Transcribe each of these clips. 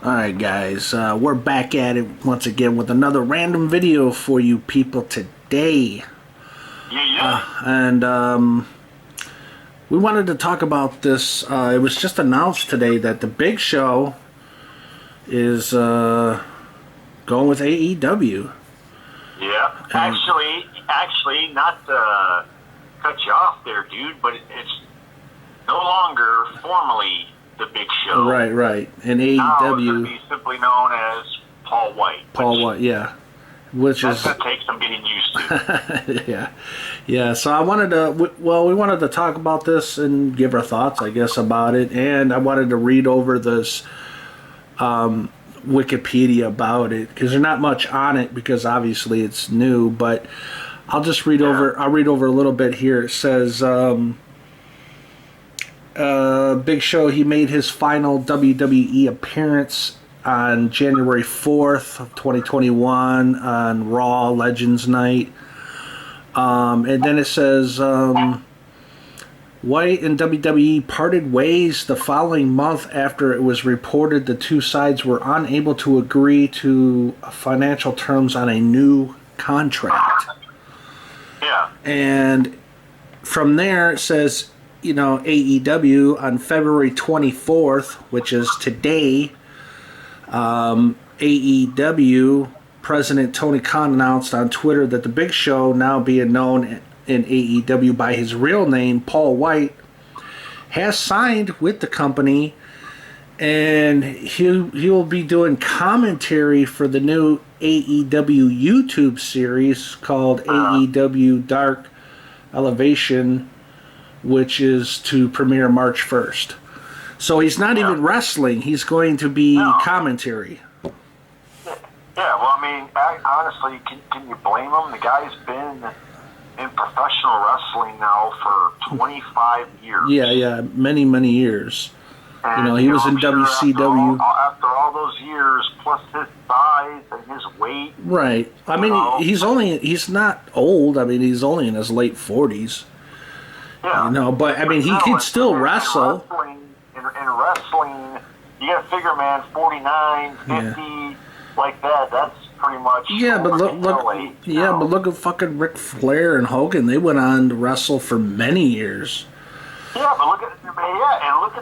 Alright guys, we're back at it once again with another random video for you people today. And we wanted to talk about this. It was just announced today that the Big Show is going with AEW. Yeah, actually, not to cut you off there, dude, but it's no longer formally the Big Show. Right. And AEW. Now it's going to be simply known as Paul Wight. Paul Wight, yeah. Which that's going to take some getting used to. Yeah. So I wanted to, we wanted to talk about this and give our thoughts, I guess, about it. And I wanted to read over this Wikipedia about it, because there's not much on it, because obviously it's new. But I'll just read over. I'll read over a little bit here. It says, Big Show, he made his final WWE appearance on January 4th of 2021 on Raw Legends Night. And then it says, White and WWE parted ways the following month after it was reported the two sides were unable to agree to financial terms on a new contract. Yeah. And from there it says, AEW on February 24th, which is today, AEW President Tony Khan announced on Twitter that the Big Show, now being known in AEW by his real name, Paul Wight, has signed with the company, and he'll be doing commentary for the new AEW YouTube series called AEW Dark Elevation, which is to premiere March 1st. So he's not even wrestling. He's going to be commentary. Yeah, well, I mean, honestly, can you blame him? The guy's been in professional wrestling now for 25 years. Yeah, many years. And, he was in WCW. After all those years, plus his size and his weight. Right. I mean, he's not old. I mean, he's only in his late 40s. Yeah. But I mean, he could still wrestle. In wrestling, you got to figure, man, 49, 50, like that. That's pretty much. Yeah, but look at fucking Ric Flair and Hogan. They went on to wrestle for many years. Yeah, but look at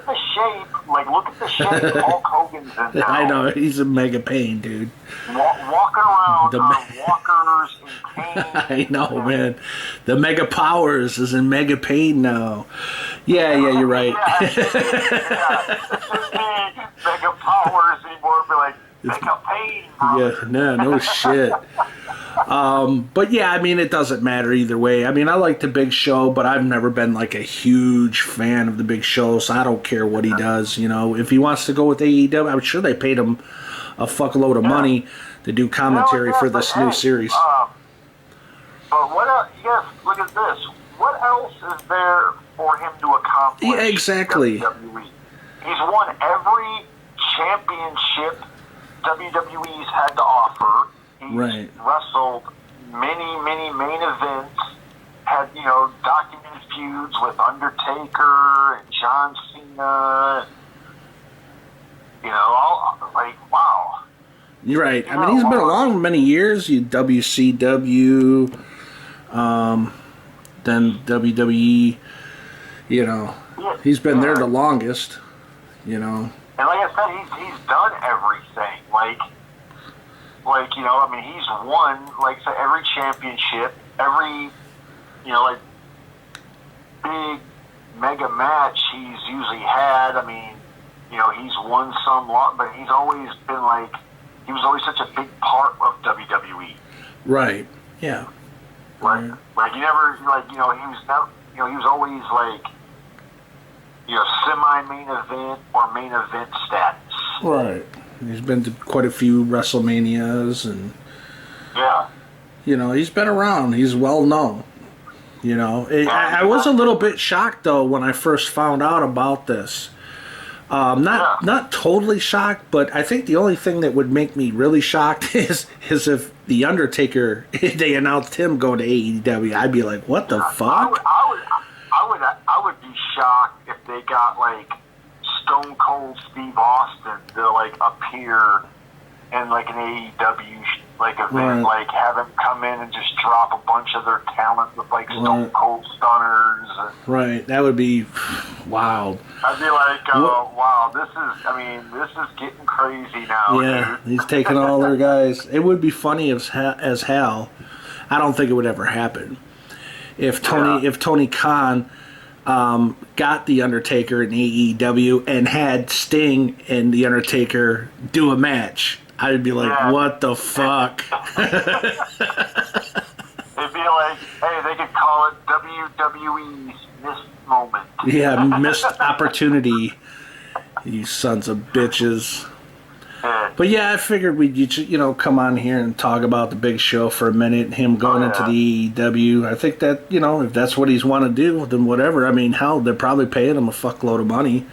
the shape. Like, look at the shape Hulk Hogan's in now. I know, he's a mega pain, dude. Walking around on walkers in pain. I know, man. The Mega Powers is in mega pain now. Yeah, you're right. Mega Powers anymore, be like, mega pain. Yeah, no shit. But yeah, I mean, it doesn't matter either way. I mean, I like the Big Show, but I've never been like a huge fan of the Big Show, so I don't care what he does. If he wants to go with AEW, I'm sure they paid him a fuckload of money to do commentary for this new series. But what else? Yes, look at this. What else is there for him to accomplish? Yeah, exactly. WWE? He's won every championship WWE's had to offer. He's wrestled many main events, had, documented feuds with Undertaker and John Cena. Wow. You're right. I mean, he's been along many years. WCW, then WWE, he's been there the longest, And like I said, he's done everything. I mean, he's won, like I said, every championship, every, big mega match he's usually had. I mean, he's won some lot, but he's always been he was always such a big part of WWE. Right. Yeah. He never, he was not, he was always semi-main event or main event status. Right. He's been to quite a few WrestleManias, and he's been around. He's well known. I was a little bit shocked though when I first found out about this. Not totally shocked, but I think the only thing that would make me really shocked is if the Undertaker, they announced him going to AEW. I'd be like, what the fuck? I would be shocked if they got Stone Cold Steve Austin to like appear in like an AEW like event, Right. like have him come in and just drop a bunch of their talent with like Stone Cold Stunners. And Right, that would be wild. I'd be like, oh wow, this is getting crazy now. Yeah, Dude. he's taking all their guys. It would be funny as hell. I don't think it would ever happen. If Tony Khan got the Undertaker in AEW and had Sting and the Undertaker do a match, I'd be like, what the fuck? It'd be like, hey, they could call it WWE's missed moment. Yeah, missed opportunity. You sons of bitches. But yeah, I figured we'd come on here and talk about the Big Show for a minute. Him going into the AEW. I think that if that's what he's want to do, then whatever. I mean, hell, they're probably paying him a fuckload of money.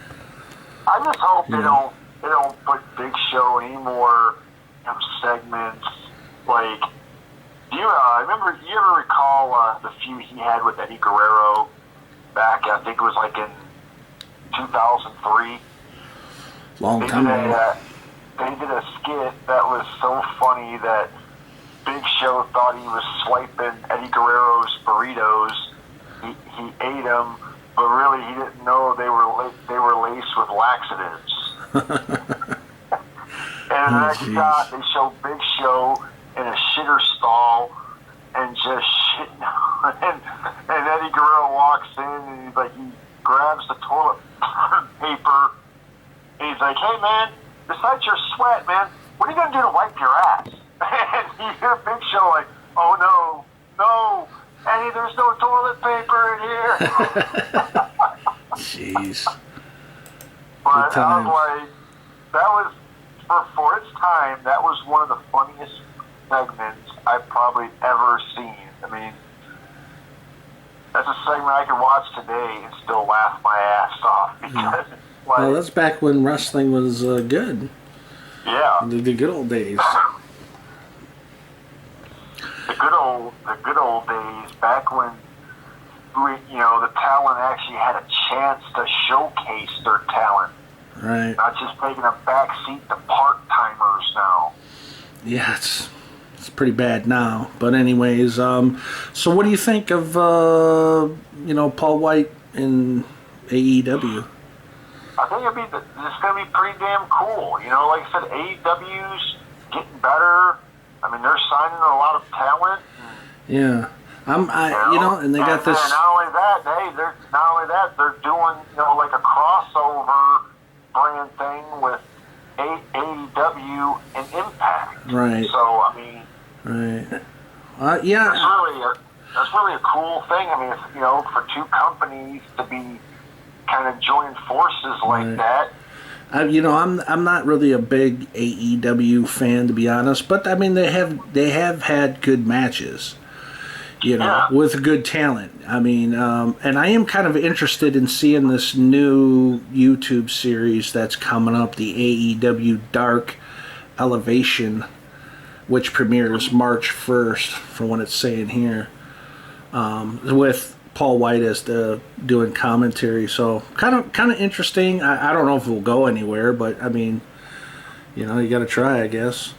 I just hope they don't put Big Show any more segments. Like, do you remember? You ever recall the feud he had with Eddie Guerrero back? I think it was like in 2003. Long time ago. They did a skit that was so funny that Big Show thought he was swiping Eddie Guerrero's burritos. He ate them, but really he didn't know they were laced with laxatives. And the next shot, they show Big Show in a shitter stall and just shitting. And Eddie Guerrero walks in and he grabs the toilet paper and he's like, "Hey man, besides your sweat, man, what are you going to do to wipe your ass?" And you hear Big Show like, "Oh, no, Eddie, there's no toilet paper in here." Jeez. But I was like, that was, for its time, that was one of the funniest segments I've probably ever seen. I mean, that's a segment I could watch today and still laugh my ass off because well, that's back when wrestling was good. Yeah. The good old days. The good old days, back when the talent actually had a chance to showcase their talent. Right. Not just taking a back seat to part-timers now. Yeah, it's pretty bad now. But anyways, so what do you think of Paul Wight in AEW? I think it's going to be pretty damn cool. Like I said, AEW's getting better. I mean, they're signing a lot of talent. Yeah. And they got this. And not only that, they're doing, like a crossover brand thing with AEW and Impact. Right. So, I mean. Right. Yeah. That's really a cool thing. I mean, for two companies to be kind of join forces like that. I'm not really a big AEW fan, to be honest, but I mean they have had good matches, with good talent. I mean, and I am kind of interested in seeing this new YouTube series that's coming up, the AEW Dark Elevation, which premieres March 1st, from what it's saying here, with Paul Wight as doing commentary, so kind of interesting. I don't know if it will go anywhere, but I mean, you got to try, I guess.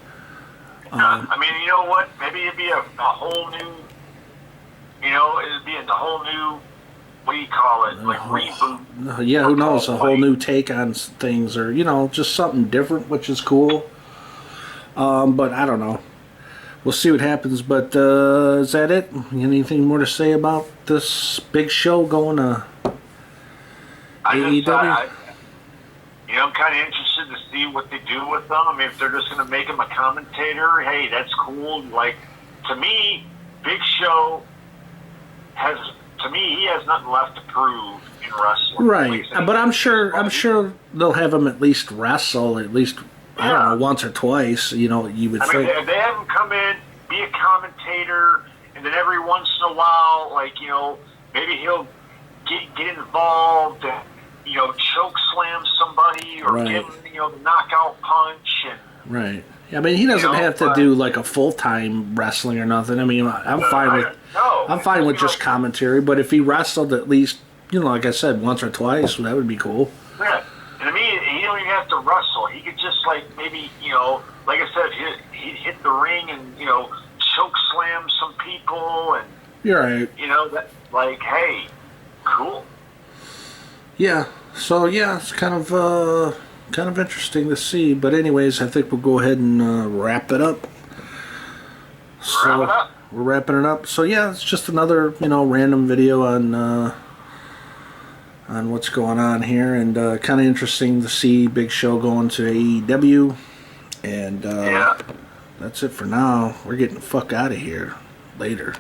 I mean, you know what? Maybe it'd be a whole new, it'd be a whole new, what do you call it? Like reboot. Yeah, who knows? A whole new take on things, or just something different, which is cool. But I don't know. We'll see what happens, but is that it? Anything more to say about this Big Show going to AEW? I'm kind of interested to see what they do with them. I mean, if they're just going to make him a commentator, hey, that's cool. Like, to me, Big Show he has nothing left to prove in wrestling. Right, but I'm sure they'll have him at least wrestle I don't know, once or twice, you would think. If they have him come in, be a commentator, and then every once in a while, maybe he'll get involved and, choke slam somebody or give him, the knockout punch. Right. I mean, he doesn't have to do like a full-time wrestling or nothing. I mean, I'm fine with just commentary, but if he wrestled at least, like I said, once or twice, that would be cool. Yeah. And to me, have to wrestle. He could just like maybe like I said, hit the ring and choke slam some people and you're right. That like hey, cool. Yeah. So yeah, it's kind of interesting to see. But anyways, I think we'll go ahead and wrap it up. Wrap it up. We're wrapping it up. So yeah, it's just another random video on what's going on here, and kind of interesting to see Big Show going to AEW. And that's it for now. We're getting the fuck out of here. Later.